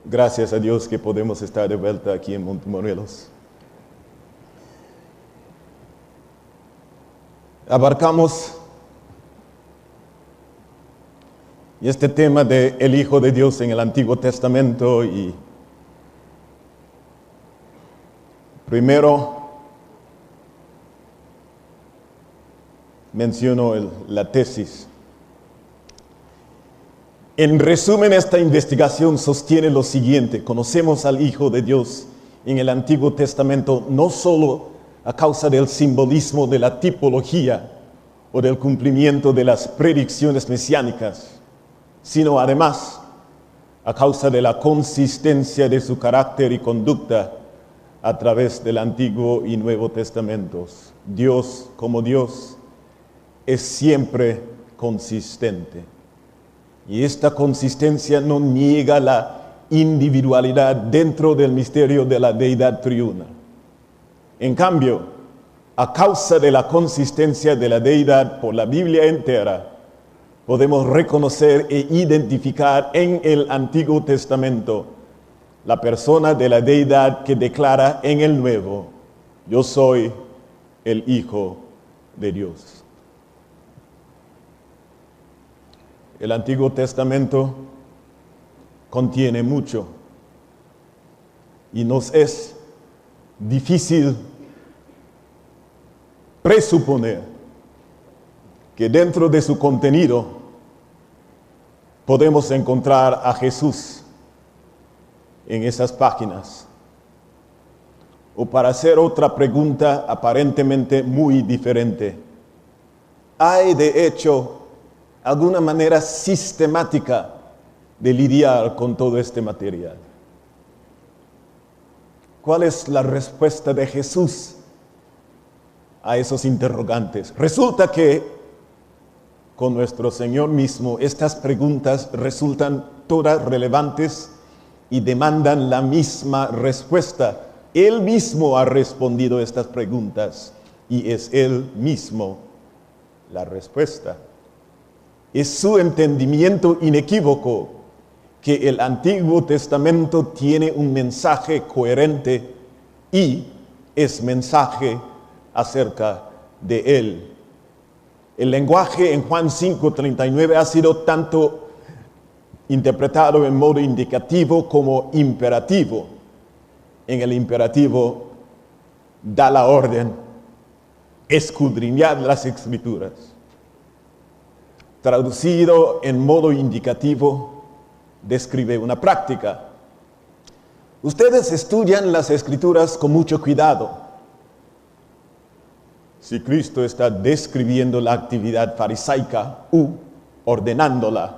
Gracias a Dios que podemos estar de vuelta aquí en Montemorelos. Abarcamos este tema de el Hijo de Dios en el Antiguo Testamento y primero menciono la tesis. En resumen, esta investigación sostiene lo siguiente: conocemos al Hijo de Dios en el Antiguo Testamento no solo a causa del simbolismo de la tipología o del cumplimiento de las predicciones mesiánicas, sino además a causa de la consistencia de su carácter y conducta a través del Antiguo y Nuevo Testamentos. Dios, como Dios, es siempre consistente. Y esta consistencia no niega la individualidad dentro del misterio de la deidad triuna. En cambio, a causa de la consistencia de la deidad por la Biblia entera, podemos reconocer e identificar en el Antiguo Testamento la persona de la deidad que declara en el Nuevo: yo soy el Hijo de Dios. El Antiguo Testamento contiene mucho y nos es difícil presuponer que dentro de su contenido podemos encontrar a Jesús en esas páginas. O para hacer otra pregunta aparentemente muy diferente: ¿hay de hecho alguna manera sistemática de lidiar con todo este material? ¿Cuál es la respuesta de Jesús a esos interrogantes? Resulta que con nuestro Señor mismo estas preguntas resultan todas relevantes y demandan la misma respuesta. Él mismo ha respondido a estas preguntas y es Él mismo la respuesta. Es su entendimiento inequívoco que el Antiguo Testamento tiene un mensaje coherente y es mensaje acerca de Él. El lenguaje en Juan 5:39 ha sido tanto interpretado en modo indicativo como imperativo. En el imperativo da la orden: escudriñad las Escrituras. Traducido en modo indicativo, describe una práctica. Ustedes estudian las Escrituras con mucho cuidado. Si Cristo está describiendo la actividad farisaica u ordenándola,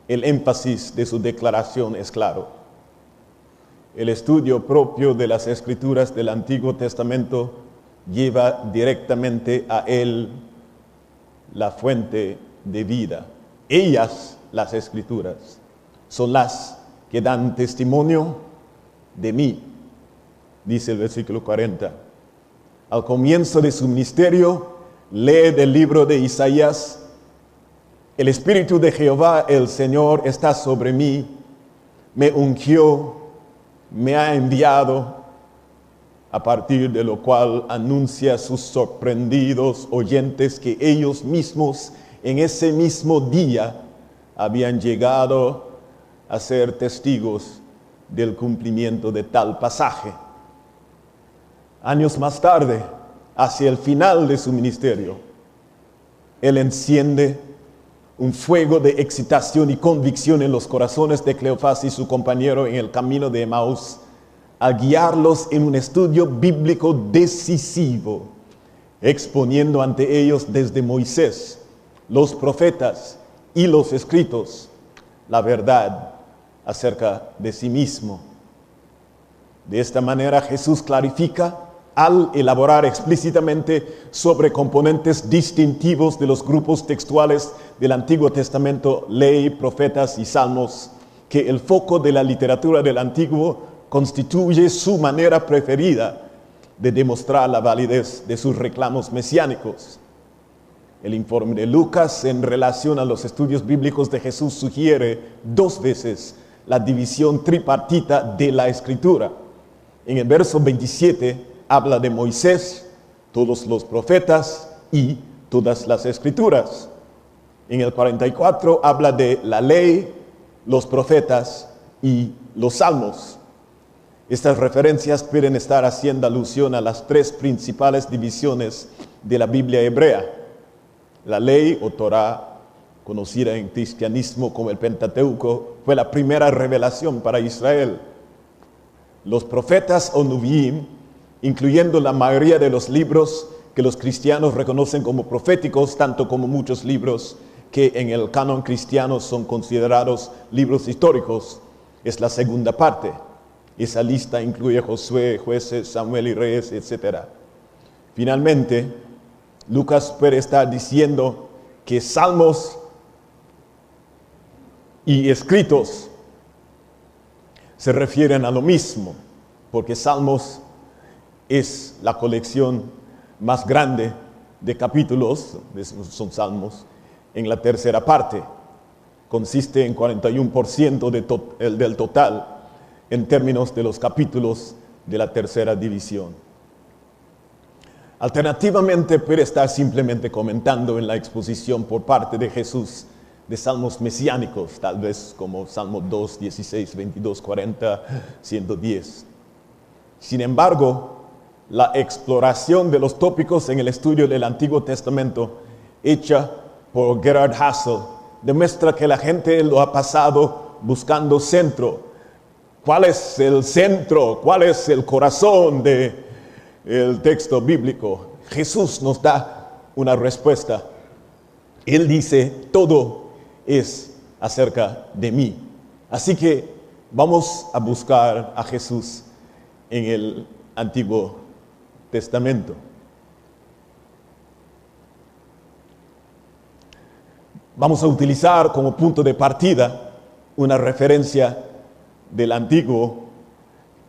el énfasis de su declaración es claro. El estudio propio de las Escrituras del Antiguo Testamento lleva directamente a Él, la fuente de vida. Ellas, las Escrituras, son las que dan testimonio de mí, dice el versículo 40. Al comienzo de su ministerio, lee del libro de Isaías: el Espíritu de Jehová, el Señor, está sobre mí, me ungió, me ha enviado, a partir de lo cual anuncia a sus sorprendidos oyentes que ellos mismos en ese mismo día habían llegado a ser testigos del cumplimiento de tal pasaje. Años más tarde, hacia el final de su ministerio, Él enciende un fuego de excitación y convicción en los corazones de Cleofás y su compañero en el camino de Emaús, al guiarlos en un estudio bíblico decisivo, exponiendo ante ellos desde Moisés, los profetas y los escritos la verdad acerca de sí mismo. De esta manera Jesús clarifica, al elaborar explícitamente sobre componentes distintivos de los grupos textuales del Antiguo Testamento, ley, profetas y salmos, que el foco de la literatura del Antiguo constituye su manera preferida de demostrar la validez de sus reclamos mesiánicos. El informe de Lucas en relación a los estudios bíblicos de Jesús sugiere 2 veces la división tripartita de la Escritura. En el verso 27 habla de Moisés, todos los profetas y todas las Escrituras. En el 44 habla de la ley, los profetas y los salmos. Estas referencias pueden estar haciendo alusión a las tres principales divisiones de la Biblia hebrea. La ley o Torá, conocida en cristianismo como el Pentateuco, fue la primera revelación para Israel. Los profetas o Nubiim, incluyendo la mayoría de los libros que los cristianos reconocen como proféticos, tanto como muchos libros que en el canon cristiano son considerados libros históricos, es la segunda parte. Esa lista incluye Josué, Jueces, Samuel y Reyes, etc. Finalmente, Lucas puede estar diciendo que salmos y escritos se refieren a lo mismo, porque salmos es la colección más grande de capítulos, son salmos, en la tercera parte. Consiste en 41% del total en términos de los capítulos de la tercera división. Alternativamente puede estar simplemente comentando en la exposición por parte de Jesús de salmos mesiánicos, tal vez como Salmo 2, 16, 22, 40, 110. Sin embargo, la exploración de los tópicos en el estudio del Antiguo Testamento, hecha por Gerhard Hassel, demuestra que la gente lo ha pasado buscando centro. ¿Cuál es el centro? ¿Cuál es el corazón del texto bíblico? Jesús nos da una respuesta. Él dice, todo es acerca de mí. Así que vamos a buscar a Jesús en el Antiguo Testamento. Vamos a utilizar como punto de partida una referencia del Antiguo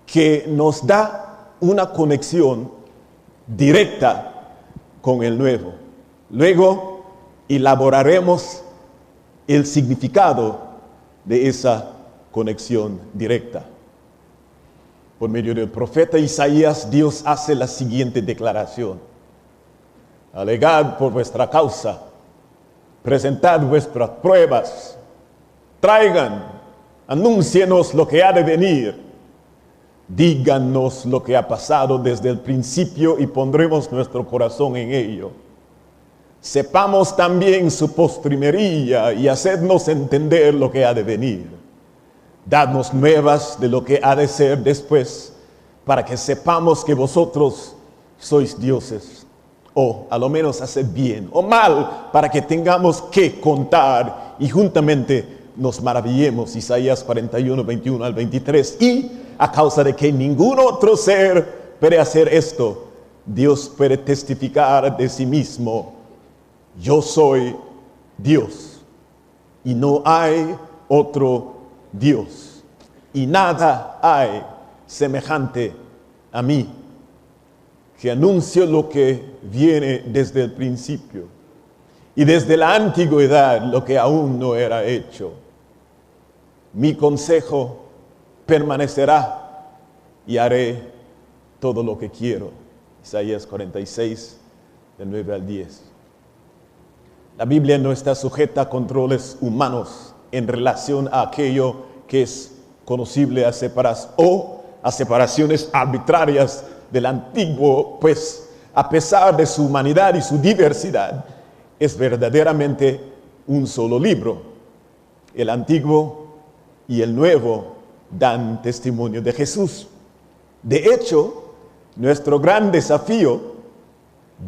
que nos da una conexión directa con el Nuevo. Luego elaboraremos el significado de esa conexión directa. Por medio del profeta Isaías, Dios hace la siguiente declaración: alegad por vuestra causa, presentad vuestras pruebas, traigan, anúncienos lo que ha de venir, díganos lo que ha pasado desde el principio y pondremos nuestro corazón en ello. Sepamos también su postrimería y hacednos entender lo que ha de venir. Dadnos nuevas de lo que ha de ser después, para que sepamos que vosotros sois dioses, o a lo menos haced bien o mal, para que tengamos que contar y juntamente nos maravillemos. Isaías 41, 21 al 23. Y a causa de que ningún otro ser puede hacer esto, Dios puede testificar de sí mismo: yo soy Dios y no hay otro Dios, y nada hay semejante a mí, que anuncio lo que viene desde el principio y desde la antigüedad lo que aún no era hecho. Mi consejo permanecerá y haré todo lo que quiero. Isaías 46, del 9 al 10. La Biblia no está sujeta a controles humanos en relación a aquello que es conocible a separaciones arbitrarias del Antiguo, pues a pesar de su humanidad y su diversidad, es verdaderamente un solo libro. El Antiguo y el Nuevo dan testimonio de Jesús. De hecho, nuestro gran desafío,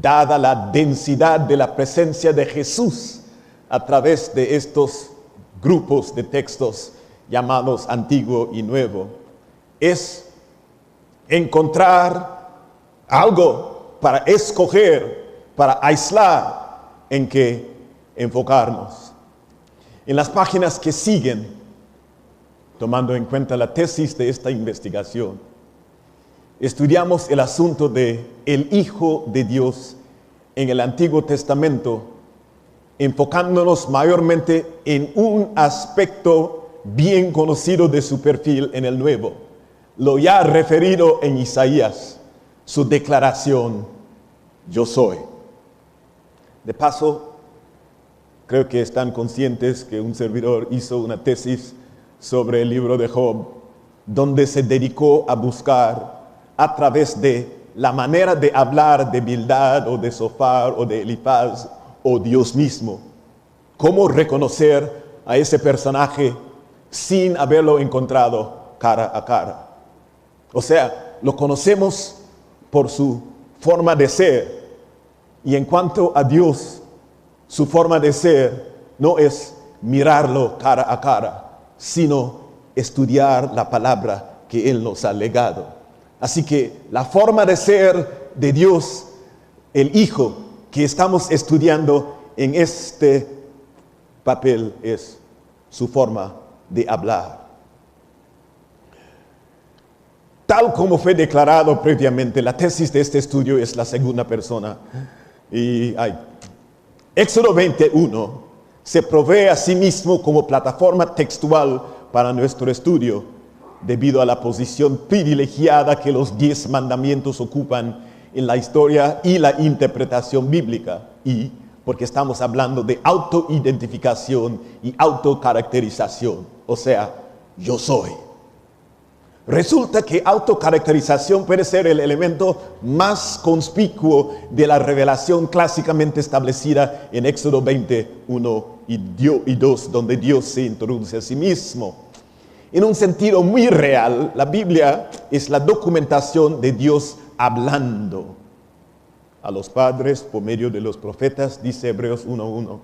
dada la densidad de la presencia de Jesús a través de estos grupos de textos llamados Antiguo y Nuevo, es encontrar algo para escoger, para aislar, en que enfocarnos. En las páginas que siguen, tomando en cuenta la tesis de esta investigación, estudiamos el asunto de el Hijo de Dios en el Antiguo Testamento, enfocándonos mayormente en un aspecto bien conocido de su perfil en el Nuevo, lo ya referido en Isaías, su declaración, yo soy. De paso, creo que están conscientes que un servidor hizo una tesis sobre el libro de Job, donde se dedicó a buscar a través de la manera de hablar de Bildad o de Zofar o de Elifaz o Dios mismo, cómo reconocer a ese personaje sin haberlo encontrado cara a cara. O sea, lo conocemos por su forma de ser, y en cuanto a Dios, su forma de ser no es mirarlo cara a cara, sino estudiar la palabra que Él nos ha legado. Así que la forma de ser de Dios, el Hijo que estamos estudiando en este papel, es su forma de hablar. Tal como fue declarado previamente, la tesis de este estudio es la segunda persona. Éxodo 21 se provee a sí mismo como plataforma textual para nuestro estudio, debido a la posición privilegiada que los 10 mandamientos ocupan en la historia y la interpretación bíblica, y porque estamos hablando de autoidentificación y autocaracterización, o sea, yo soy. Resulta que autocaracterización puede ser el elemento más conspicuo de la revelación clásicamente establecida en Éxodo 21 y 2, donde Dios se introduce a sí mismo. En un sentido muy real, la Biblia es la documentación de Dios hablando a los padres por medio de los profetas, dice Hebreos 1:1.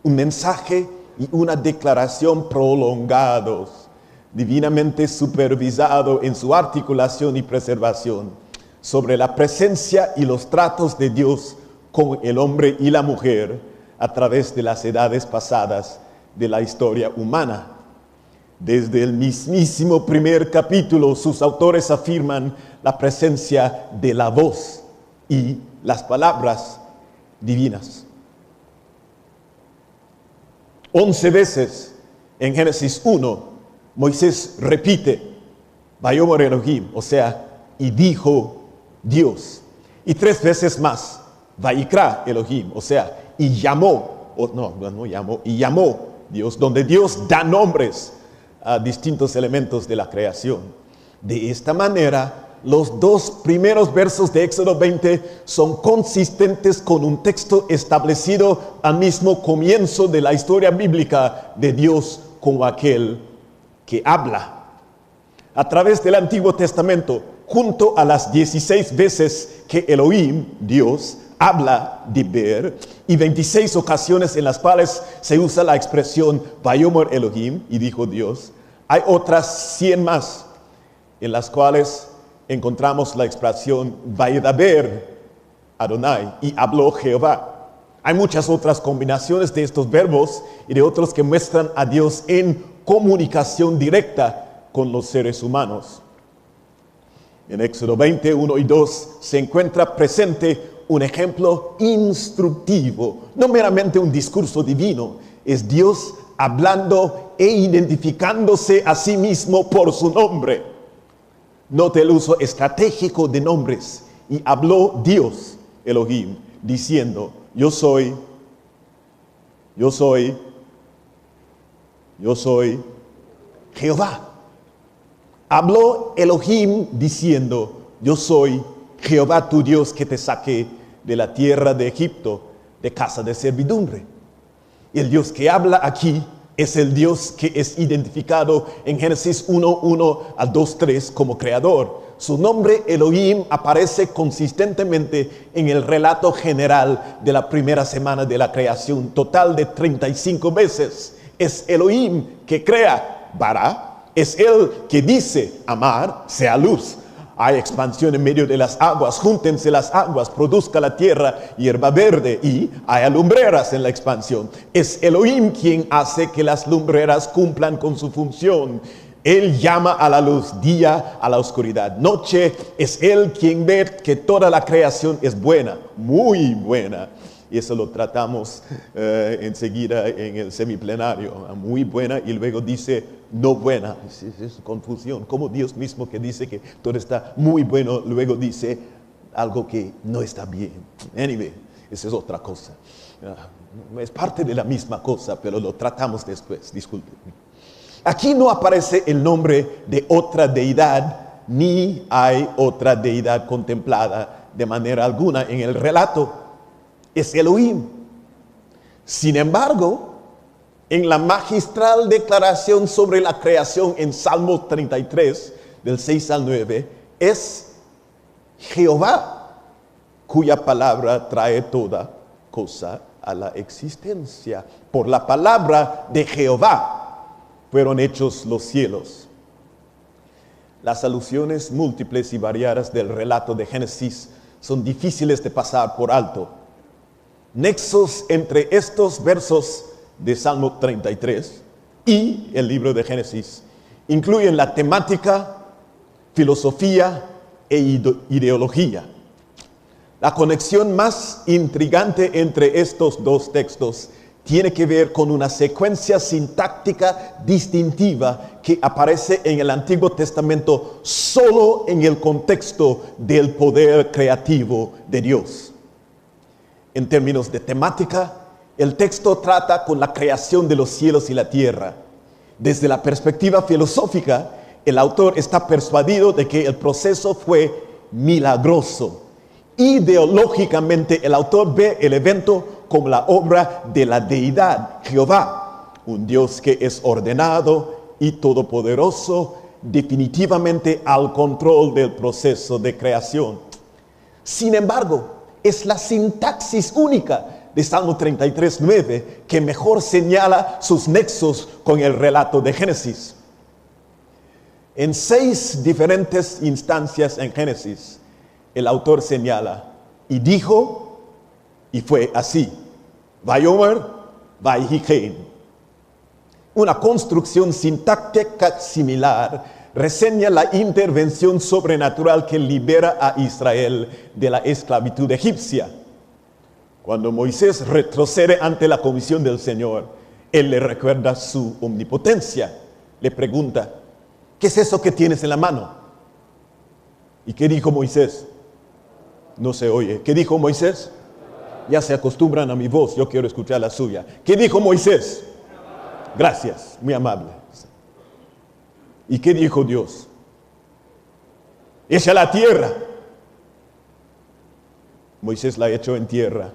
Un mensaje y una declaración prolongados, divinamente supervisado en su articulación y preservación, sobre la presencia y los tratos de Dios con el hombre y la mujer a través de las edades pasadas de la historia humana. Desde el mismísimo primer capítulo, sus autores afirman la presencia de la voz y las palabras divinas. 11 veces en Génesis 1, Moisés repite, Vayomer Elohim, o sea, y dijo Dios. Y 3 veces más, Vayikra Elohim, o sea, y llamó, y llamó Dios, donde Dios da nombres a distintos elementos de la creación. De esta manera, los 2 primeros versos de Éxodo 20 son consistentes con un texto establecido al mismo comienzo de la historia bíblica de Dios como aquel que habla. A través del Antiguo Testamento, junto a las 16 veces que Elohim, Dios, habla diber, y 26 ocasiones en las cuales se usa la expresión Vayomer Elohim, y dijo Dios, hay otras 100 más en las cuales encontramos la expresión Vayedaber Adonai, y habló Jehová. Hay muchas otras combinaciones de estos verbos y de otros que muestran a Dios en comunicación directa con los seres humanos. En Éxodo 20, 1 y 2 se encuentra presente un ejemplo instructivo, no meramente un discurso divino, es Dios hablando e identificándose a sí mismo por su nombre. Note el uso estratégico de nombres. Y habló Dios, Elohim, diciendo, yo soy Jehová. Habló Elohim diciendo, yo soy Jehová tu Dios que te saqué de la tierra de Egipto, de casa de servidumbre. El Dios que habla aquí es el Dios que es identificado en Génesis 1:1 al 2:3 como creador. Su nombre Elohim aparece consistentemente en el relato general de la primera semana de la creación, total de 35 veces. Es Elohim que crea, Bara, es Él que dice, amar, sea luz. Hay expansión en medio de las aguas, júntense las aguas, produzca la tierra hierba verde, y hay lumbreras en la expansión. Es Elohim quien hace que las lumbreras cumplan con su función. Él llama a la luz día, a la oscuridad noche. Es Él quien ve que toda la creación es buena, muy buena. Y eso lo tratamos enseguida en el semiplenario. Muy buena y luego dice no buena. Es confusión. Como Dios mismo que dice que todo está muy bueno, luego dice algo que no está bien. Anyway, esa es otra cosa. Es parte de la misma cosa, pero lo tratamos después. Disculpen. Aquí no aparece el nombre de otra deidad, ni hay otra deidad contemplada de manera alguna en el relato. Es Elohim. Sin embargo, en la magistral declaración sobre la creación en Salmo 33, del 6 al 9, es Jehová, cuya palabra trae toda cosa a la existencia. Por la palabra de Jehová fueron hechos los cielos. Las alusiones múltiples y variadas del relato de Génesis son difíciles de pasar por alto. Nexos entre estos versos de Salmo 33 y el libro de Génesis incluyen la temática, filosofía e ideología. La conexión más intrigante entre estos dos textos tiene que ver con una secuencia sintáctica distintiva que aparece en el Antiguo Testamento solo en el contexto del poder creativo de Dios. En términos de temática, el texto trata con la creación de los cielos y la tierra. Desde la perspectiva filosófica, el autor está persuadido de que el proceso fue milagroso. Ideológicamente, el autor ve el evento como la obra de la deidad, Jehová, un Dios que es ordenado y todopoderoso, definitivamente al control del proceso de creación. Sin embargo, es la sintaxis única de Salmo 33:9 que mejor señala sus nexos con el relato de Génesis. En 6 diferentes instancias en Génesis, el autor señala, y dijo, y fue así. Vayomer, vayhi. Una construcción sintáctica similar reseña la intervención sobrenatural que libera a Israel de la esclavitud egipcia. Cuando Moisés retrocede ante la comisión del Señor, él le recuerda su omnipotencia. Le pregunta, ¿qué es eso que tienes en la mano? ¿Y qué dijo Moisés? No se oye. ¿Qué dijo Moisés? Ya se acostumbran a mi voz, yo quiero escuchar la suya. ¿Qué dijo Moisés? Gracias, muy amable. ¿Y qué dijo Dios? Echa la tierra. Moisés la echó en tierra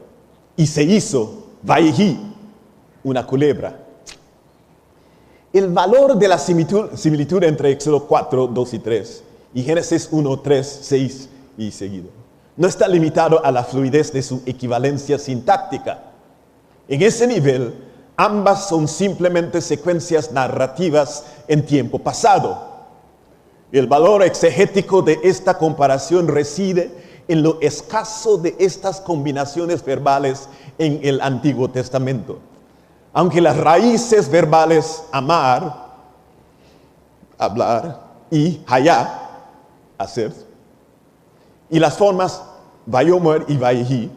y se hizo vayhi, una culebra. El valor de la similitud entre Éxodo 4, 2 y 3 y Génesis 1, 3, 6 y seguido no está limitado a la fluidez de su equivalencia sintáctica. En ese nivel, ambas son simplemente secuencias narrativas en tiempo pasado. El valor exegético de esta comparación reside en lo escaso de estas combinaciones verbales en el Antiguo Testamento. Aunque las raíces verbales amar, hablar, y hayá, hacer, y las formas vayomer y vayhi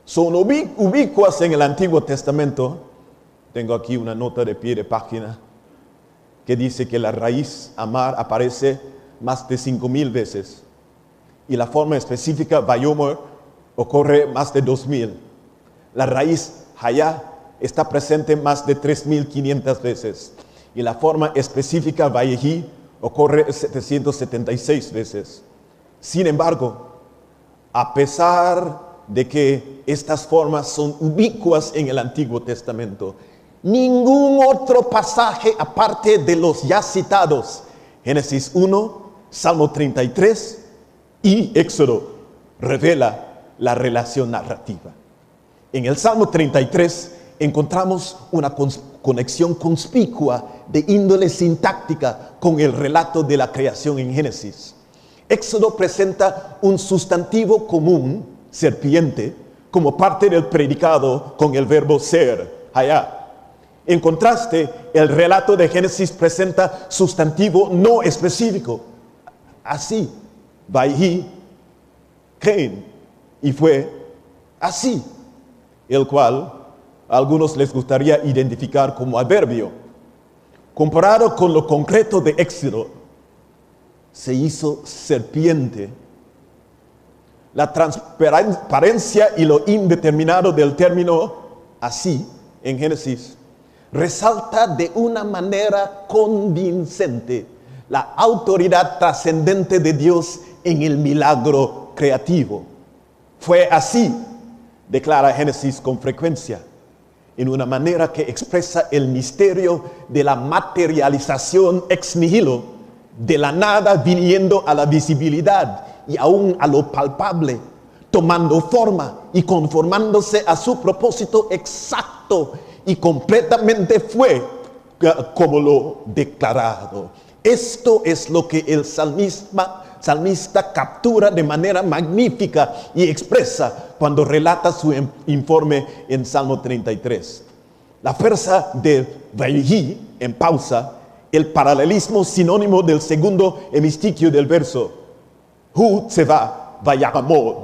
son ubicuas en el Antiguo Testamento. Tengo aquí una nota de pie de página que dice que la raíz amar aparece más de 5,000 veces y la forma específica vayomer ocurre más de 2,000. La raíz hayá está presente más de 3,500 veces y la forma específica vayhi ocurre 776 veces. Sin embargo, a pesar de que estas formas son ubicuas en el Antiguo Testamento, ningún otro pasaje aparte de los ya citados, Génesis 1, Salmo 33 y Éxodo, revela la relación narrativa. En el Salmo 33 encontramos una conexión conspicua de índole sintáctica con el relato de la creación en Génesis. Éxodo presenta un sustantivo común, serpiente, como parte del predicado con el verbo ser, hayá. En contraste, el relato de Génesis presenta sustantivo no específico, así, vayhi, kein, y fue así. el cual a algunos les gustaría identificar como adverbio. Comparado con lo concreto de Éxodo, se hizo serpiente. La transparencia y lo indeterminado del término así en Génesis resalta de una manera convincente la autoridad trascendente de Dios en el milagro creativo. Fue así, declara Génesis con frecuencia, en una manera que expresa el misterio de la materialización ex nihilo, de la nada viniendo a la visibilidad y aún a lo palpable, tomando forma y conformándose a su propósito exacto y completamente fue como lo declarado. Esto es lo que el salmista captura de manera magnífica y expresa cuando relata su informe en Salmo 33. La fuerza de Vayhi, en pausa, el paralelismo sinónimo del segundo hemistiquio del verso, Hu Tseva Vayamod,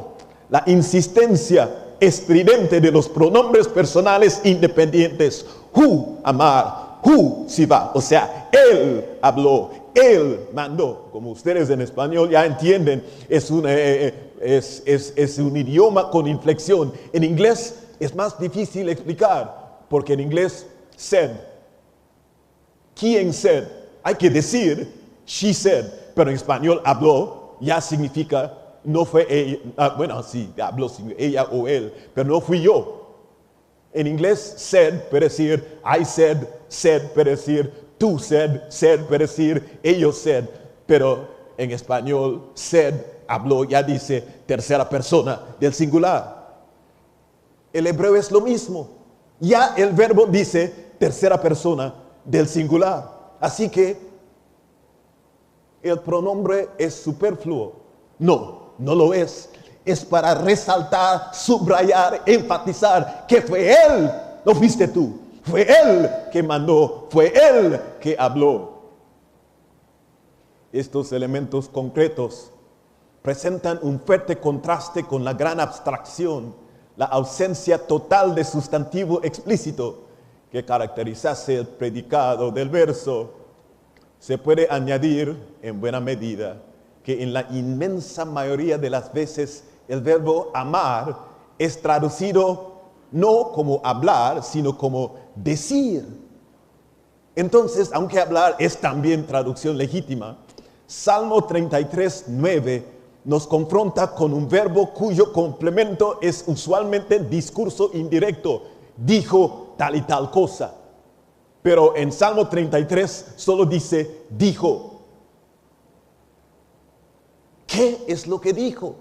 la insistencia estridente de los pronombres personales independientes, Hu amar, Hu Siva, o sea, él habló, él mandó. Como ustedes en español ya entienden, es un idioma con inflexión. En inglés es más difícil explicar, porque en inglés said, ¿quién said? Hay que decir she said, pero en español habló ya significa no fue ella, bueno, sí, habló ella o él, pero no fui yo. En inglés, said puede decir I said puede decir tú said puede decir ellos said, pero en español, said, habló, ya dice tercera persona del singular. El hebreo es lo mismo, ya el verbo dice tercera persona del singular, así que el pronombre es superfluo. No lo es. Es para resaltar, subrayar, enfatizar que fue Él, no fuiste tú. Fue Él que mandó, fue Él que habló. Estos elementos concretos presentan un fuerte contraste con la gran abstracción, la ausencia total de sustantivo explícito que caracterizase el predicado del verso. Se puede añadir, en buena medida, que en la inmensa mayoría de las veces el verbo amar es traducido no como hablar, sino como decir. Entonces, aunque hablar es también traducción legítima, Salmo 33, 9 nos confronta con un verbo cuyo complemento es usualmente discurso indirecto. Dijo tal y tal cosa. Pero en Salmo 33 solo dice dijo. ¿Qué es lo que dijo?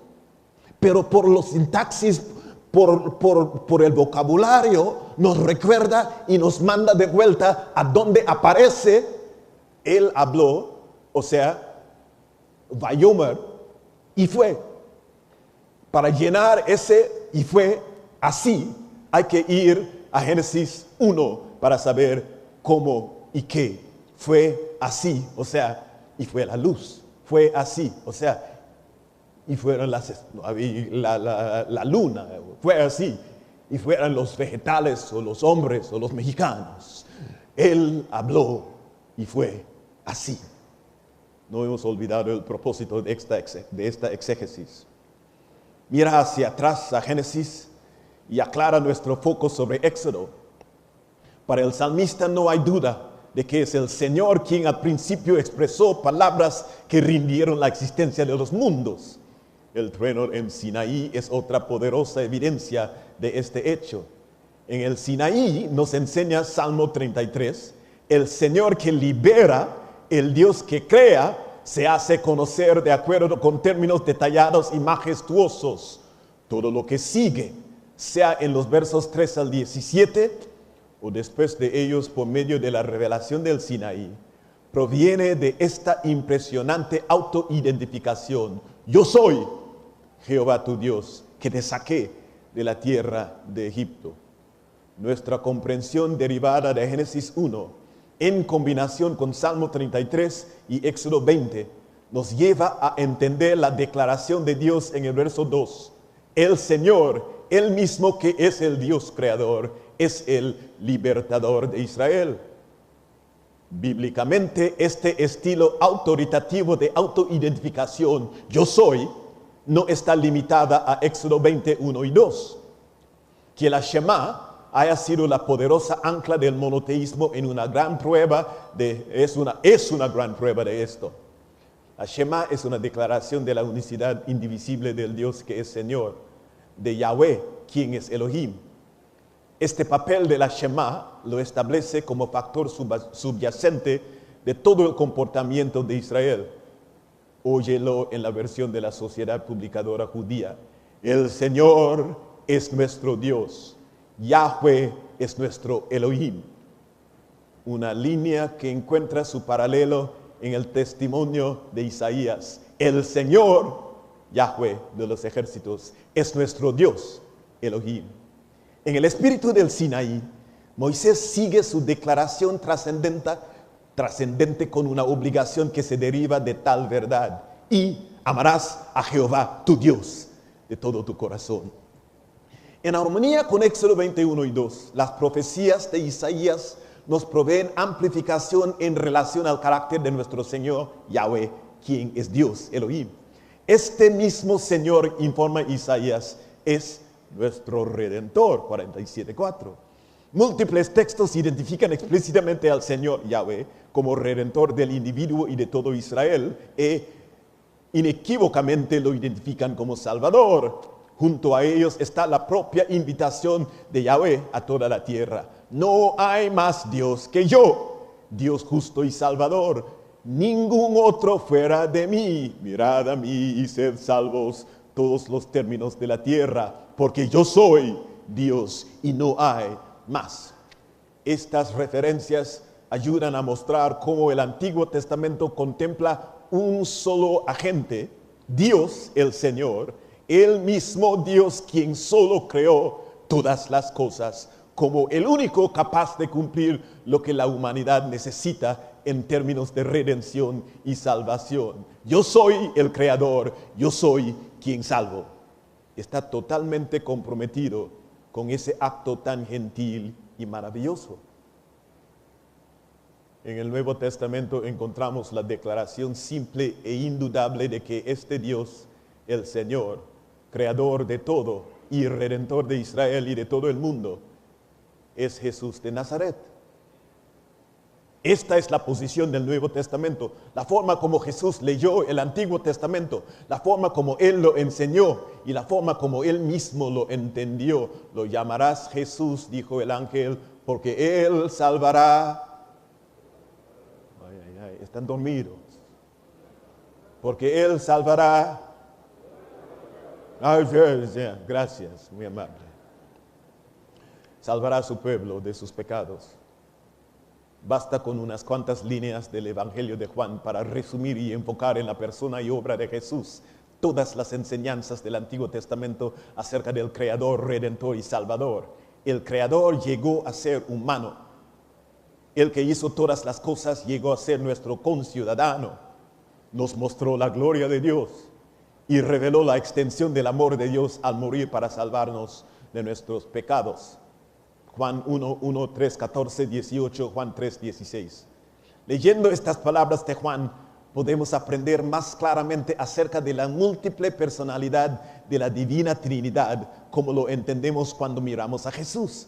Pero por los sintaxis, por el vocabulario, nos recuerda y nos manda de vuelta a donde aparece él habló, o sea, Vayomer, y fue. Para llenar ese y fue así, hay que ir a Génesis 1 para saber cómo y qué. Fue así, o sea, y fue la luz. Fue así, o sea, y fueron la luna, fue así, y fueron los vegetales o los hombres o los mexicanos. Él habló y fue así. No hemos olvidado el propósito de esta exégesis. Mira hacia atrás a Génesis y aclara nuestro foco sobre Éxodo. Para el salmista no hay duda de que es el Señor quien al principio expresó palabras que rindieron la existencia de los mundos. El trueno en Sinaí es otra poderosa evidencia de este hecho. En el Sinaí nos enseña Salmo 33, el Señor que libera, el Dios que crea, se hace conocer de acuerdo con términos detallados y majestuosos. Todo lo que sigue, sea en los versos 3 al 17 o después de ellos por medio de la revelación del Sinaí, proviene de esta impresionante autoidentificación. Yo soy Jehová tu Dios, que te saqué de la tierra de Egipto. Nuestra comprensión derivada de Génesis 1, en combinación con Salmo 33 y Éxodo 20, nos lleva a entender la declaración de Dios en el verso 2. El Señor Él mismo que es el Dios creador, es el libertador de Israel. Bíblicamente, este estilo autoritativo de autoidentificación, yo soy, no está limitada a Éxodo 21 y 2. Que la Shema haya sido la poderosa ancla del monoteísmo en una gran prueba es una gran prueba de esto. La Shema es una declaración de la unicidad indivisible del Dios que es Señor, de Yahweh, quien es Elohim. Este papel de la Shema lo establece como factor subyacente de todo el comportamiento de Israel. Óyelo en la versión de la Sociedad Publicadora Judía. El Señor es nuestro Dios. Yahweh es nuestro Elohim. Una línea que encuentra su paralelo en el testimonio de Isaías. El Señor, Yahweh de los ejércitos, es nuestro Dios, Elohim. En el espíritu del Sinaí, Moisés sigue su declaración trascendente con una obligación que se deriva de tal verdad. Y amarás a Jehová, tu Dios, de todo tu corazón. En armonía con Éxodo 21 y 2, las profecías de Isaías nos proveen amplificación en relación al carácter de nuestro Señor, Yahweh, quien es Dios, Elohim. Este mismo Señor, informa Isaías, es nuestro Redentor, 47:4. Múltiples textos identifican explícitamente al Señor, Yahweh, como Redentor del individuo y de todo Israel, e inequívocamente lo identifican como Salvador. Junto a ellos está la propia invitación de Yahweh a toda la tierra. No hay más Dios que yo, Dios justo y salvador. Ningún otro fuera de mí. Mirad a mí y sed salvos todos los términos de la tierra, porque yo soy Dios y no hay más. Estas referencias ayudan a mostrar cómo el Antiguo Testamento contempla un solo agente, Dios el Señor, el mismo Dios quien solo creó todas las cosas, como el único capaz de cumplir lo que la humanidad necesita en términos de redención y salvación. Yo soy el creador, yo soy quien salvo. Está totalmente comprometido con ese acto tan gentil y maravilloso. En el Nuevo Testamento encontramos la declaración simple e indudable de que este Dios, el Señor, creador de todo y redentor de Israel y de todo el mundo, es Jesús de Nazaret. Esta es la posición del Nuevo Testamento, la forma como Jesús leyó el Antiguo Testamento, la forma como Él lo enseñó y la forma como Él mismo lo entendió. Lo llamarás Jesús, dijo el ángel, porque Él salvará. Están dormidos. Porque Él salvará. Gracias, muy amable. Salvará a su pueblo de sus pecados. Basta con unas cuantas líneas del Evangelio de Juan para resumir y enfocar en la persona y obra de Jesús todas las enseñanzas del Antiguo Testamento acerca del Creador, Redentor y Salvador. El Creador llegó a ser humano. El que hizo todas las cosas llegó a ser nuestro conciudadano. Nos mostró la gloria de Dios y reveló la extensión del amor de Dios al morir para salvarnos de nuestros pecados. Juan 1, 3, 14, 18, Juan 3, 16. Leyendo estas palabras de Juan, podemos aprender más claramente acerca de la múltiple personalidad de la Divina Trinidad, como lo entendemos cuando miramos a Jesús.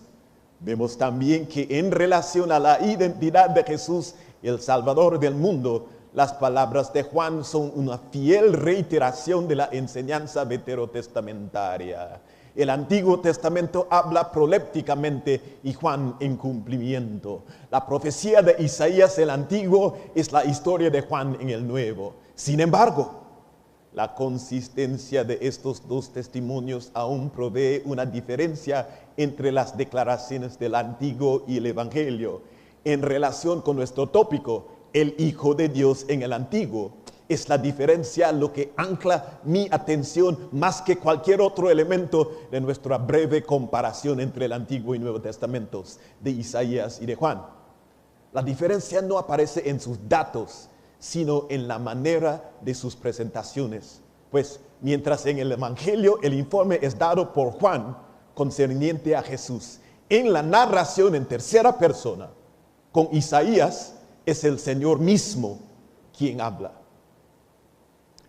Vemos también que en relación a la identidad de Jesús, el Salvador del mundo, las palabras de Juan son una fiel reiteración de la enseñanza veterotestamentaria. El Antiguo Testamento habla prolépticamente y Juan en cumplimiento. La profecía de Isaías el Antiguo es la historia de Juan en el Nuevo. Sin embargo, la consistencia de estos dos testimonios aún provee una diferencia entre las declaraciones del Antiguo y el Evangelio. En relación con nuestro tópico, el Hijo de Dios en el Antiguo, es la diferencia lo que ancla mi atención más que cualquier otro elemento de nuestra breve comparación entre el Antiguo y Nuevo Testamentos de Isaías y de Juan. La diferencia no aparece en sus datos, sino en la manera de sus presentaciones. Pues mientras en el Evangelio el informe es dado por Juan, concerniente a Jesús. En la narración en tercera persona, con Isaías, es el Señor mismo quien habla.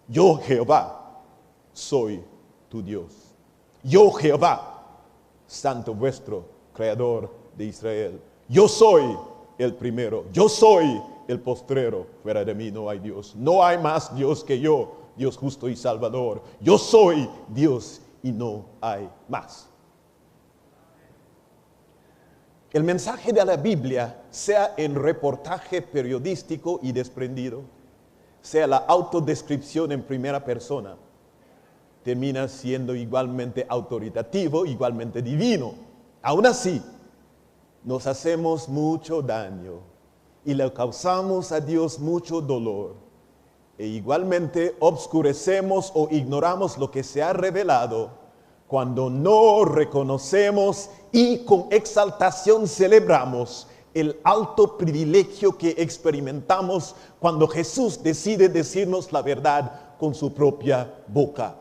Yo, Jehová, soy tu Dios. Yo, Jehová, Santo vuestro, Creador de Israel. Yo soy el primero, yo soy el postrero. Fuera de mí no hay Dios. No hay más Dios que yo, Dios justo y salvador. Yo soy Dios y no hay más. El mensaje de la Biblia, sea en reportaje periodístico y desprendido, sea la autodescripción en primera persona, termina siendo igualmente autoritativo, igualmente divino. Aún así, nos hacemos mucho daño y le causamos a Dios mucho dolor. E igualmente obscurecemos o ignoramos lo que se ha revelado cuando no reconocemos y con exaltación celebramos el alto privilegio que experimentamos cuando Jesús decide decirnos la verdad con su propia boca.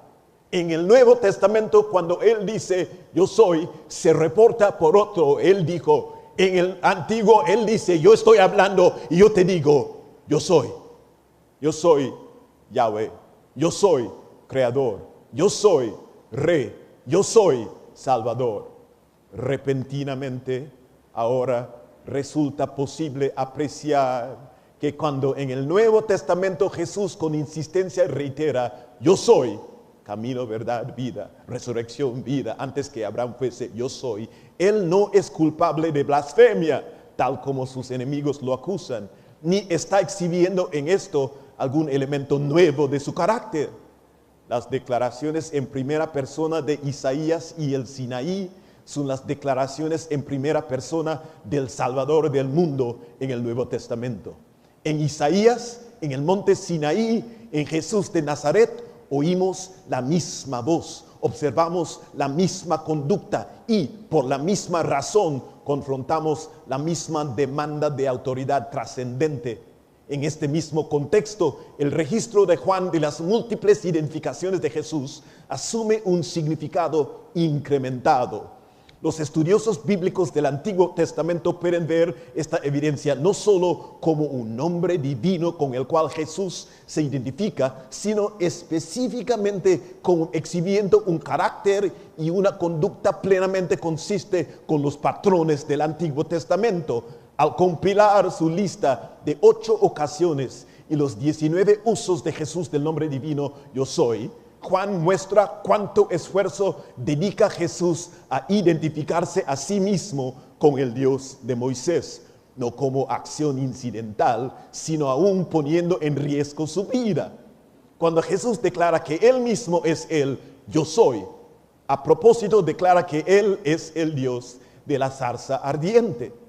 En el Nuevo Testamento, cuando Él dice, yo soy, se reporta por otro. Él dijo, en el Antiguo, Él dice, yo estoy hablando y yo te digo, yo soy. Yo soy Yahweh. Yo soy Creador. Yo soy Rey. Yo soy Salvador. Repentinamente, ahora resulta posible apreciar que cuando en el Nuevo Testamento Jesús con insistencia reitera, yo soy, camino, verdad, vida, resurrección, vida, antes que Abraham fuese, yo soy, Él no es culpable de blasfemia, tal como sus enemigos lo acusan, ni está exhibiendo en esto algún elemento nuevo de su carácter. Las declaraciones en primera persona de Isaías y el Sinaí son las declaraciones en primera persona del Salvador del mundo en el Nuevo Testamento. En Isaías, en el monte Sinaí, en Jesús de Nazaret, oímos la misma voz, observamos la misma conducta y por la misma razón confrontamos la misma demanda de autoridad trascendente. En este mismo contexto, el registro de Juan de las múltiples identificaciones de Jesús asume un significado incrementado. Los estudiosos bíblicos del Antiguo Testamento pueden ver esta evidencia no solo como un nombre divino con el cual Jesús se identifica, sino específicamente como exhibiendo un carácter y una conducta plenamente consiste con los patrones del Antiguo Testamento. Al compilar su lista de 8 ocasiones y los 19 usos de Jesús del nombre divino, yo soy, Juan muestra cuánto esfuerzo dedica Jesús a identificarse a sí mismo con el Dios de Moisés, no como acción incidental, sino aún poniendo en riesgo su vida. Cuando Jesús declara que Él mismo es el yo soy, a propósito declara que Él es el Dios de la zarza ardiente.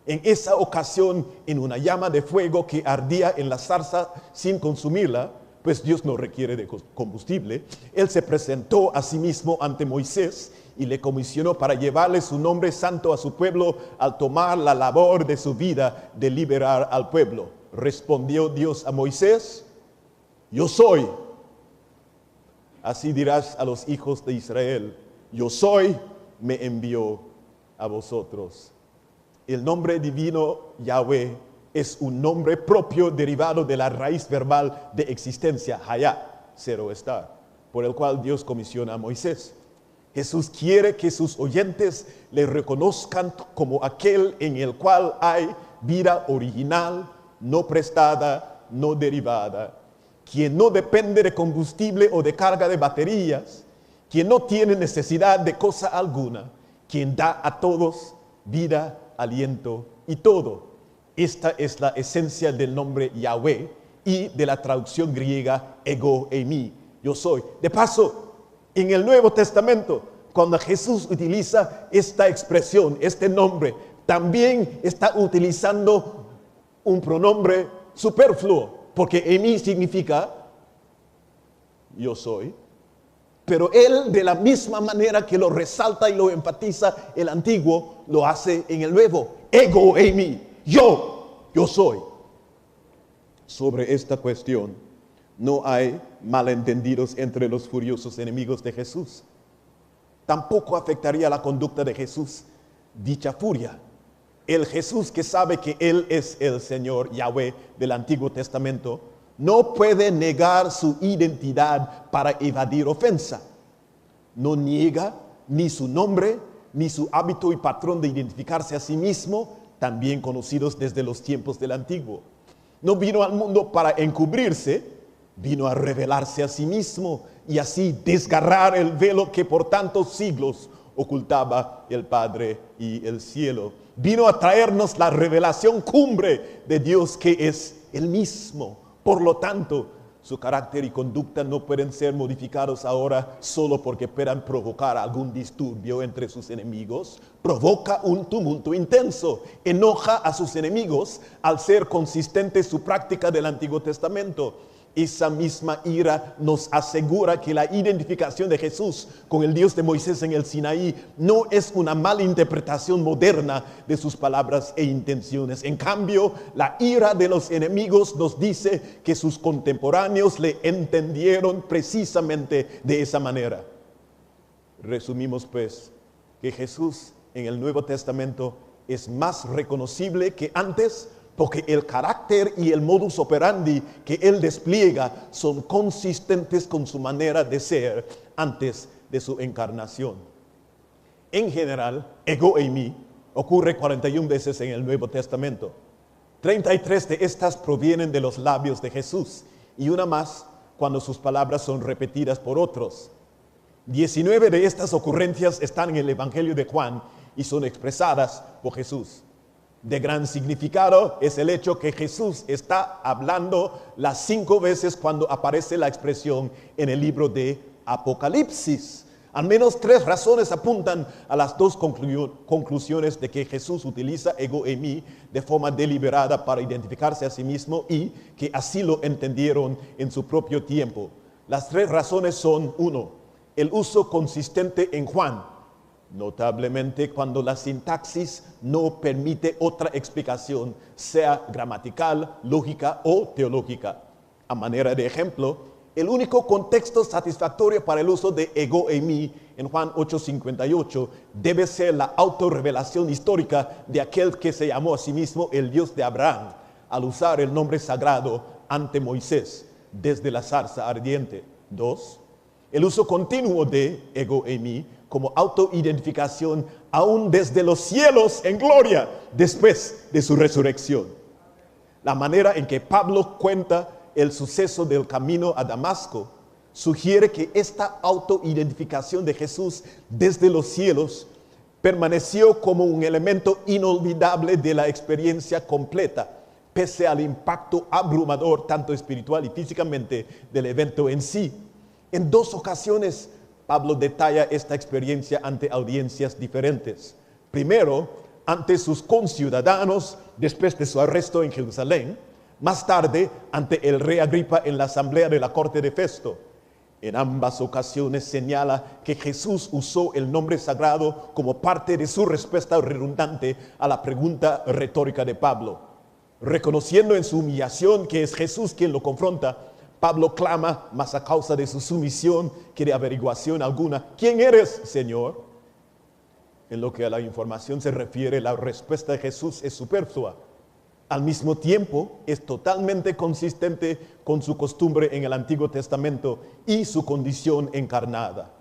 En esa ocasión, en una llama de fuego que ardía en la zarza sin consumirla, pues Dios no requiere de combustible, Él se presentó a sí mismo ante Moisés y le comisionó para llevarle su nombre santo a su pueblo al tomar la labor de su vida de liberar al pueblo. Respondió Dios a Moisés, yo soy. Así dirás a los hijos de Israel, yo soy, me envió a vosotros. El nombre divino Yahweh es un nombre propio derivado de la raíz verbal de existencia, hayá, cero estar, por el cual Dios comisiona a Moisés. Jesús quiere que sus oyentes le reconozcan como aquel en el cual hay vida original, no prestada, no derivada, quien no depende de combustible o de carga de baterías, quien no tiene necesidad de cosa alguna, quien da a todos vida, aliento y todo. Esta es la esencia del nombre Yahweh y de la traducción griega ego eimi, yo soy. De paso, en el Nuevo Testamento, cuando Jesús utiliza esta expresión, este nombre, también está utilizando un pronombre superfluo, porque eimi significa yo soy. Pero Él, de la misma manera que lo resalta y lo enfatiza el Antiguo, lo hace en el Nuevo. Ego eimi, yo soy. Sobre esta cuestión no hay malentendidos entre los furiosos enemigos de Jesús. tampoco afectaría la conducta de Jesús dicha furia. El Jesús que sabe que Él es el Señor Yahweh del Antiguo Testamento, no puede negar su identidad para evadir ofensa. No niega ni su nombre, ni su hábito y patrón de identificarse a sí mismo, también conocidos desde los tiempos del Antiguo. No vino al mundo para encubrirse, vino a revelarse a sí mismo y así desgarrar el velo que por tantos siglos ocultaba el Padre y el cielo. Vino a traernos la revelación cumbre de Dios que es el mismo. Por lo tanto, su carácter y conducta no pueden ser modificados ahora solo porque puedan provocar algún disturbio entre sus enemigos. Provoca un tumulto intenso, enoja a sus enemigos al ser consistente su práctica del Antiguo Testamento. Esa misma ira nos asegura que la identificación de Jesús con el Dios de Moisés en el Sinaí no es una mala interpretación moderna de sus palabras e intenciones. En cambio, la ira de los enemigos nos dice que sus contemporáneos le entendieron precisamente de esa manera. Resumimos pues que Jesús en el Nuevo Testamento es más reconocible que antes, porque el carácter y el modus operandi que Él despliega son consistentes con su manera de ser antes de su encarnación. En general, ego eimi ocurre 41 veces en el Nuevo Testamento. 33 de estas provienen de los labios de Jesús y una más cuando sus palabras son repetidas por otros. 19 de estas ocurrencias están en el Evangelio de Juan y son expresadas por Jesús. De gran significado es el hecho que Jesús está hablando las 5 veces cuando aparece la expresión en el libro de Apocalipsis. Al menos 3 razones apuntan a las 2 conclusiones de que Jesús utiliza ego eimi de forma deliberada para identificarse a sí mismo y que así lo entendieron en su propio tiempo. Las 3 razones son: 1, el uso consistente en Juan, notablemente cuando la sintaxis no permite otra explicación, sea gramatical, lógica o teológica. A manera de ejemplo, el único contexto satisfactorio para el uso de ego eimi en Juan 8:58 debe ser la autorrevelación histórica de aquel que se llamó a sí mismo el Dios de Abraham, al usar el nombre sagrado ante Moisés desde la zarza ardiente. 2, el uso continuo de ego eimi como autoidentificación aún desde los cielos en gloria después de su resurrección. La manera en que Pablo cuenta el suceso del camino a Damasco sugiere que esta autoidentificación de Jesús desde los cielos permaneció como un elemento inolvidable de la experiencia completa, pese al impacto abrumador tanto espiritual y físicamente del evento en sí. En 2 ocasiones Pablo detalla esta experiencia ante audiencias diferentes. Primero, ante sus conciudadanos después de su arresto en Jerusalén. Más tarde, ante el rey Agripa en la asamblea de la corte de Festo. En ambas ocasiones señala que Jesús usó el nombre sagrado como parte de su respuesta redundante a la pregunta retórica de Pablo. Reconociendo en su humillación que es Jesús quien lo confronta, Pablo clama, más a causa de su sumisión que de averiguación alguna: ¿quién eres, Señor? En lo que a la información se refiere, la respuesta de Jesús es superflua. Al mismo tiempo, es totalmente consistente con su costumbre en el Antiguo Testamento y su condición encarnada.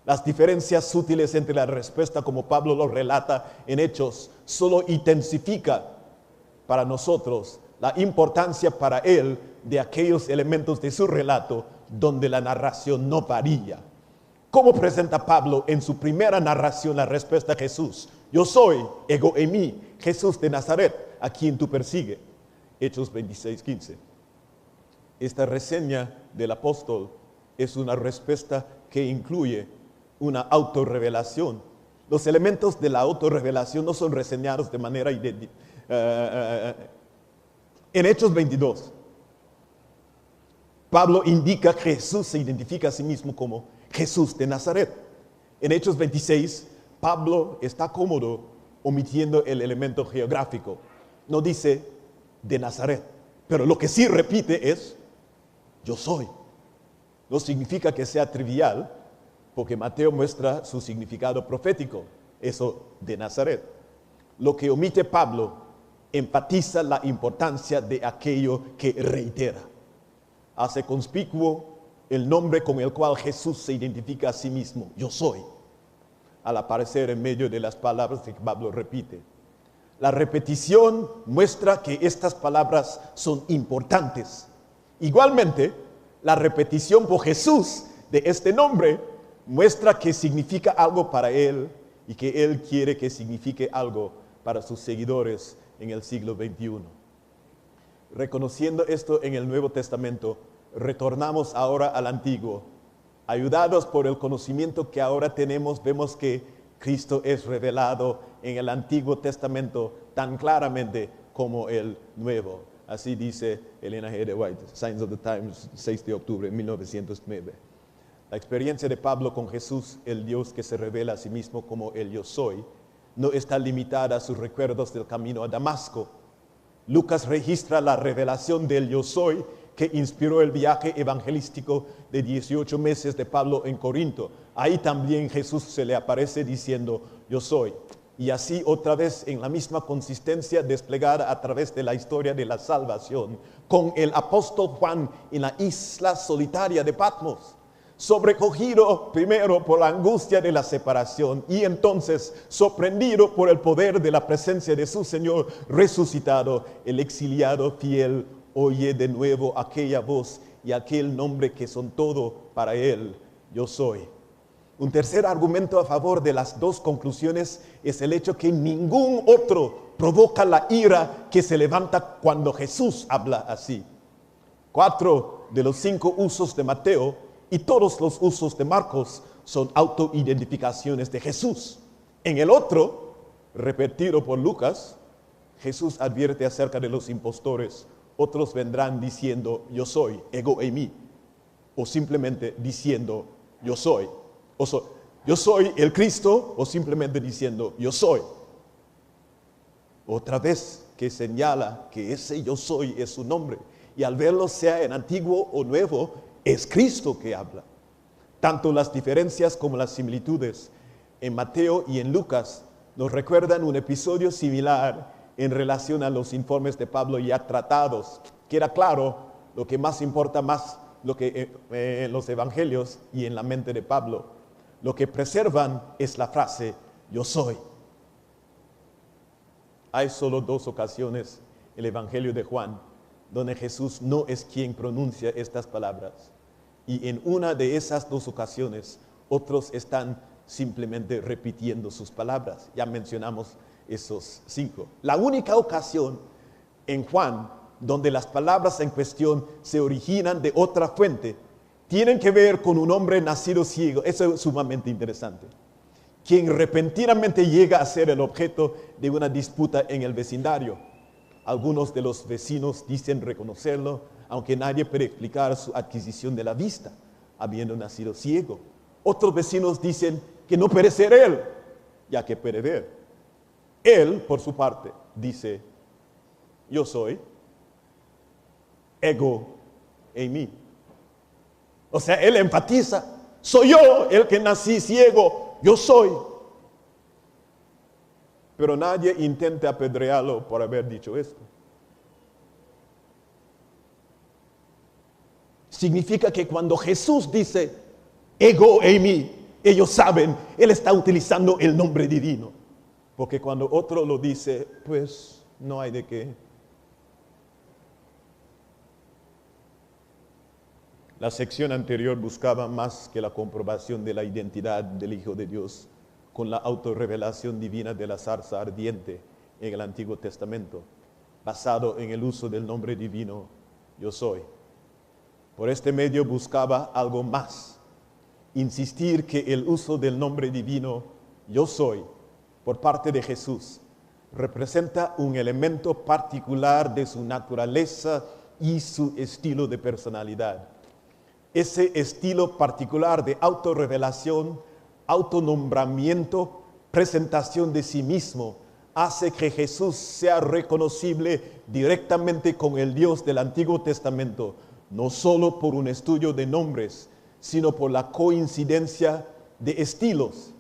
Las diferencias sutiles entre la respuesta, como Pablo lo relata en Hechos, solo intensifica para nosotros la importancia para él de aquellos elementos de su relato donde la narración no varía. ¿Cómo presenta Pablo en su primera narración la respuesta a Jesús? Yo soy, ego eimi, Jesús de Nazaret, a quien tú persigues. Hechos 26:15. Esta reseña del apóstol es una respuesta que incluye una autorrevelación. Los elementos de la autorrevelación no son reseñados de manera en Hechos 22, Pablo indica que Jesús se identifica a sí mismo como Jesús de Nazaret. En Hechos 26, Pablo está cómodo omitiendo el elemento geográfico. No dice de Nazaret, pero lo que sí repite es yo soy. No significa que sea trivial, porque Mateo muestra su significado profético, eso de Nazaret. Lo que omite Pablo enfatiza la importancia de aquello que reitera. Hace conspicuo el nombre con el cual Jesús se identifica a sí mismo, yo soy, al aparecer en medio de las palabras que Pablo repite. La repetición muestra que estas palabras son importantes. Igualmente, la repetición por Jesús de este nombre muestra que significa algo para Él y que Él quiere que signifique algo para sus seguidores en el siglo XXI. Reconociendo esto en el Nuevo Testamento, retornamos ahora al Antiguo. Ayudados por el conocimiento que ahora tenemos, vemos que Cristo es revelado en el Antiguo Testamento tan claramente como el Nuevo. Así dice Elena G. de White, Signs of the Times, 6 de octubre de 1909. La experiencia de Pablo con Jesús, el Dios que se revela a sí mismo como el Yo Soy, no está limitada a sus recuerdos del camino a Damasco. Lucas registra la revelación del Yo Soy que inspiró el viaje evangelístico de 18 meses de Pablo en Corinto. Ahí también Jesús se le aparece diciendo, yo soy. Y así otra vez en la misma consistencia desplegada a través de la historia de la salvación, con el apóstol Juan en la isla solitaria de Patmos, sobrecogido primero por la angustia de la separación y entonces sorprendido por el poder de la presencia de su Señor resucitado, el exiliado fiel oye de nuevo aquella voz y aquel nombre que son todo para él, yo soy. Un tercer argumento a favor de las dos conclusiones es el hecho que ningún otro provoca la ira que se levanta cuando Jesús habla así. 4 de los 5 usos de Mateo y todos los usos de Marcos son autoidentificaciones de Jesús. En el otro, repetido por Lucas, Jesús advierte acerca de los impostores. Otros vendrán diciendo, yo soy, ego eimi, o simplemente diciendo, yo soy. Yo soy el Cristo, o simplemente diciendo, yo soy. Otra vez que señala que ese yo soy es su nombre. Y al verlo, sea en antiguo o nuevo, es Cristo que habla. Tanto las diferencias como las similitudes en Mateo y en Lucas nos recuerdan un episodio similar en relación a los informes de Pablo ya tratados. Queda claro lo que más importa más lo que en los evangelios y en la mente de Pablo. Lo que preservan es la frase, yo soy. Hay solo 2 ocasiones en el evangelio de Juan donde Jesús no es quien pronuncia estas palabras. Y en una de esas 2 ocasiones, otros están simplemente repitiendo sus palabras. Ya mencionamos esos 5. La única ocasión en Juan donde las palabras en cuestión se originan de otra fuente tienen que ver con un hombre nacido ciego. Eso es sumamente interesante. Quien repentinamente llega a ser el objeto de una disputa en el vecindario. Algunos de los vecinos dicen reconocerlo, aunque nadie puede explicar su adquisición de la vista, habiendo nacido ciego. Otros vecinos dicen que no puede ser él, ya que puede ver. Él, por su parte, dice, yo soy, ego eimi. O sea, él enfatiza, soy yo el que nací ciego, yo soy. Pero nadie intenta apedrearlo por haber dicho esto. Significa que cuando Jesús dice, ego eimi, ellos saben, él está utilizando el nombre divino. Porque cuando otro lo dice, pues no hay de qué. La sección anterior buscaba más que la comprobación de la identidad del Hijo de Dios con la autorrevelación divina de la zarza ardiente en el Antiguo Testamento, basado en el uso del nombre divino, yo soy. Por este medio buscaba algo más, insistir que el uso del nombre divino, yo soy, por parte de Jesús, representa un elemento particular de su naturaleza y su estilo de personalidad. Ese estilo particular de autorrevelación, autonombramiento, presentación de sí mismo, hace que Jesús sea reconocible directamente con el Dios del Antiguo Testamento, no solo por un estudio de nombres, sino por la coincidencia de estilos.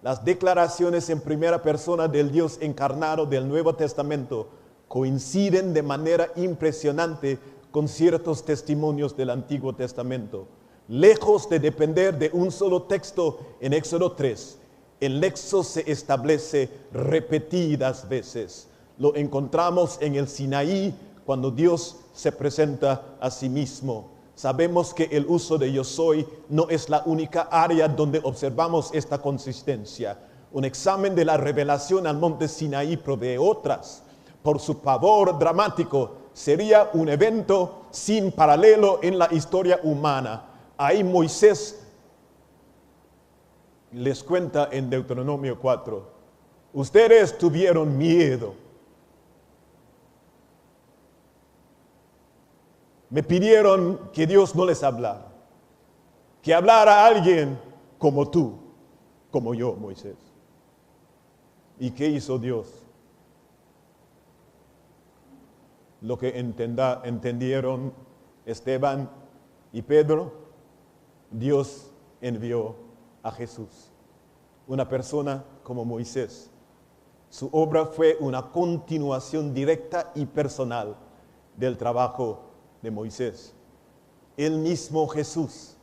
Las declaraciones en primera persona del Dios encarnado del Nuevo Testamento coinciden de manera impresionante con ciertos testimonios del Antiguo Testamento. Lejos de depender de un solo texto en Éxodo 3, el nexo se establece repetidas veces. Lo encontramos en el Sinaí cuando Dios se presenta a sí mismo. Sabemos que el uso de yo soy no es la única área donde observamos esta consistencia. Un examen de la revelación al monte Sinaí provee otras. Por su pavor dramático, sería un evento sin paralelo en la historia humana. Ahí Moisés les cuenta en Deuteronomio 4, ustedes tuvieron miedo. Me pidieron que Dios no les hablara, que hablara a alguien como tú, como yo, Moisés. ¿Y qué hizo Dios? Lo que entendieron Esteban y Pedro, Dios envió a Jesús, una persona como Moisés. Su obra fue una continuación directa y personal del trabajo de Moisés. El mismo Jesús,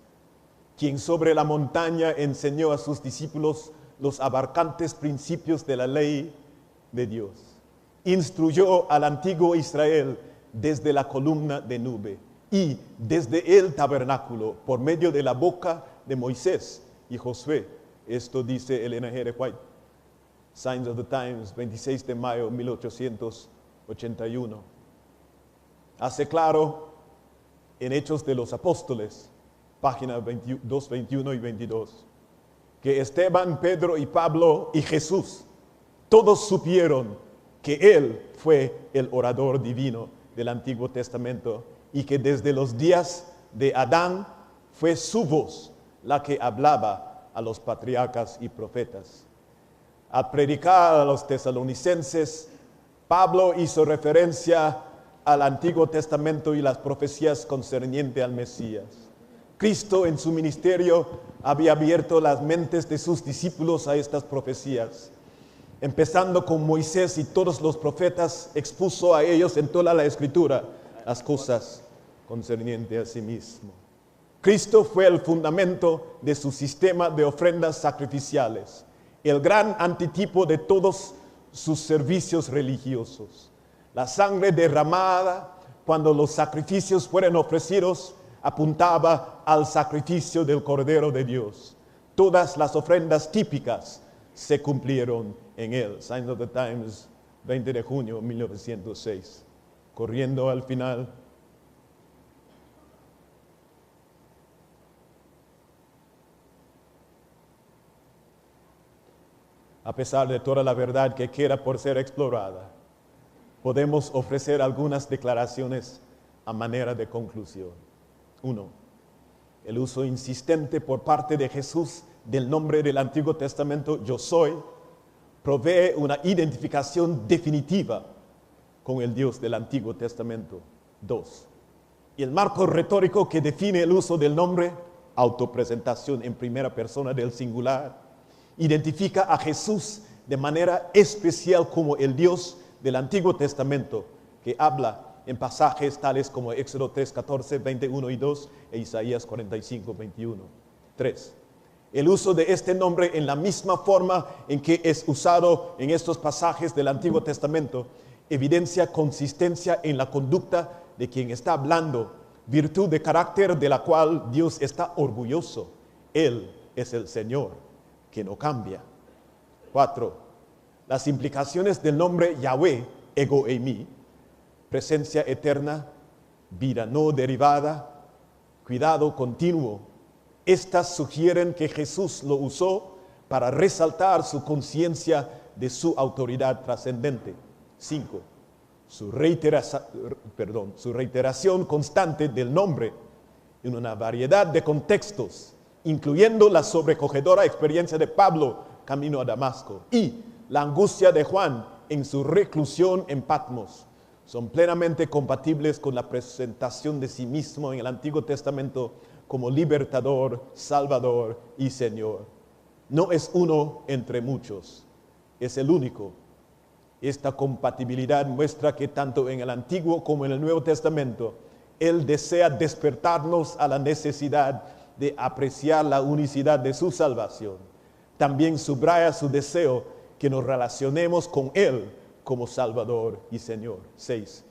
quien sobre la montaña enseñó a sus discípulos los abarcantes principios de la ley de Dios. Instruyó al antiguo Israel desde la columna de nube y desde el tabernáculo por medio de la boca de Moisés y Josué. Esto dice Elena G. White, Signs of the Times, 26 de mayo de 1881. Hace claro en Hechos de los Apóstoles, páginas 221 y 22, que Esteban, Pedro y Pablo y Jesús, todos supieron que Él fue el orador divino del Antiguo Testamento y que desde los días de Adán fue su voz la que hablaba a los patriarcas y profetas. Al predicar a los tesalonicenses, Pablo hizo referencia al Antiguo Testamento y las profecías concernientes al Mesías. Cristo en su ministerio había abierto las mentes de sus discípulos a estas profecías. Empezando con Moisés y todos los profetas, expuso a ellos en toda la Escritura las cosas concernientes a sí mismo. Cristo fue el fundamento de su sistema de ofrendas sacrificiales, el gran antitipo de todos sus servicios religiosos. La sangre derramada cuando los sacrificios fueron ofrecidos apuntaba al sacrificio del Cordero de Dios. Todas las ofrendas típicas se cumplieron en él. Signs of the Times, 20 de junio de 1906. Corriendo al final. A pesar de toda la verdad que queda por ser explorada, podemos ofrecer algunas declaraciones a manera de conclusión. 1. El uso insistente por parte de Jesús del nombre del Antiguo Testamento, yo soy, provee una identificación definitiva con el Dios del Antiguo Testamento. 2. Y el marco retórico que define el uso del nombre, autopresentación en primera persona del singular, identifica a Jesús de manera especial como el Dios del Antiguo Testamento, que habla en pasajes tales como Éxodo 3, 14, 21 y 2 e Isaías 45, 21. 3. El uso de este nombre en la misma forma en que es usado en estos pasajes del Antiguo Testamento evidencia consistencia en la conducta de quien está hablando, virtud de carácter de la cual Dios está orgulloso. Él es el Señor, que no cambia. 4. Las implicaciones del nombre Yahweh, ego eimi, presencia eterna, vida no derivada, cuidado continuo. Estas sugieren que Jesús lo usó para resaltar su conciencia de su autoridad trascendente. 5. Su reiteración constante del nombre en una variedad de contextos, incluyendo la sobrecogedora experiencia de Pablo camino a Damasco y la angustia de Juan en su reclusión en Patmos, son plenamente compatibles con la presentación de sí mismo en el Antiguo Testamento como libertador, salvador y Señor. No es uno entre muchos, es el único. Esta compatibilidad muestra que tanto en el Antiguo como en el Nuevo Testamento, Él desea despertarnos a la necesidad de apreciar la unicidad de su salvación. También subraya su deseo que nos relacionemos con Él como Salvador y Señor. 6.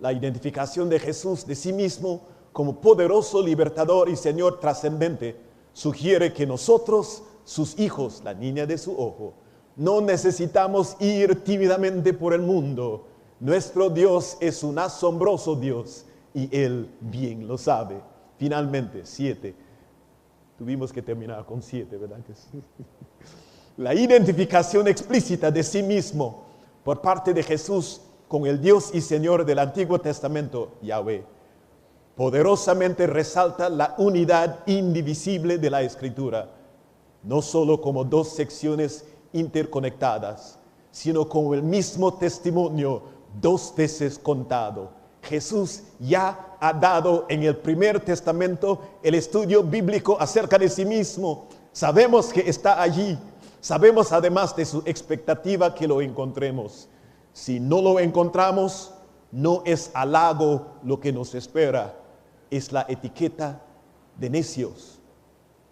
La identificación de Jesús de sí mismo como poderoso libertador y Señor trascendente sugiere que nosotros, sus hijos, la niña de su ojo, no necesitamos ir tímidamente por el mundo. Nuestro Dios es un asombroso Dios y Él bien lo sabe. Finalmente, 7. Tuvimos que terminar con 7, ¿verdad que sí? La identificación explícita de sí mismo por parte de Jesús con el Dios y Señor del Antiguo Testamento, Yahweh, poderosamente resalta la unidad indivisible de la Escritura, no solo como dos secciones interconectadas, sino como el mismo testimonio dos veces contado. Jesús ya ha dado en el primer testamento el estudio bíblico acerca de sí mismo. Sabemos que está allí. Sabemos además de su expectativa que lo encontremos. Si no lo encontramos, no es halago lo que nos espera, es la etiqueta de necios.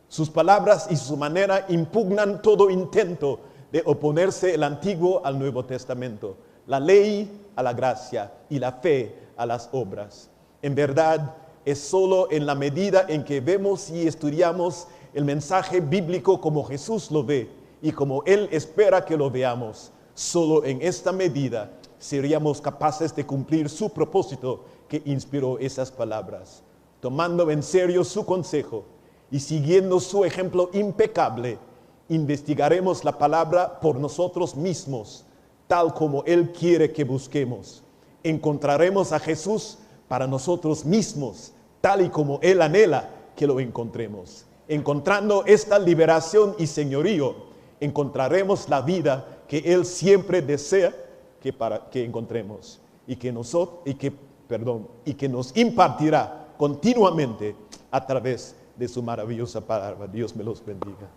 Sus palabras y su manera impugnan todo intento de oponerse el Antiguo al Nuevo Testamento, la ley a la gracia y la fe a las obras. En verdad, es solo en la medida en que vemos y estudiamos el mensaje bíblico como Jesús lo ve y como Él espera que lo veamos, solo en esta medida seríamos capaces de cumplir su propósito que inspiró esas palabras. Tomando en serio su consejo y siguiendo su ejemplo impecable, investigaremos la palabra por nosotros mismos, tal como Él quiere que busquemos. Encontraremos a Jesús para nosotros mismos, tal y como Él anhela que lo encontremos. Encontrando esta liberación y señorío, encontraremos la vida que Él siempre desea que encontremos y que nos impartirá continuamente a través de su maravillosa palabra. Dios me los bendiga.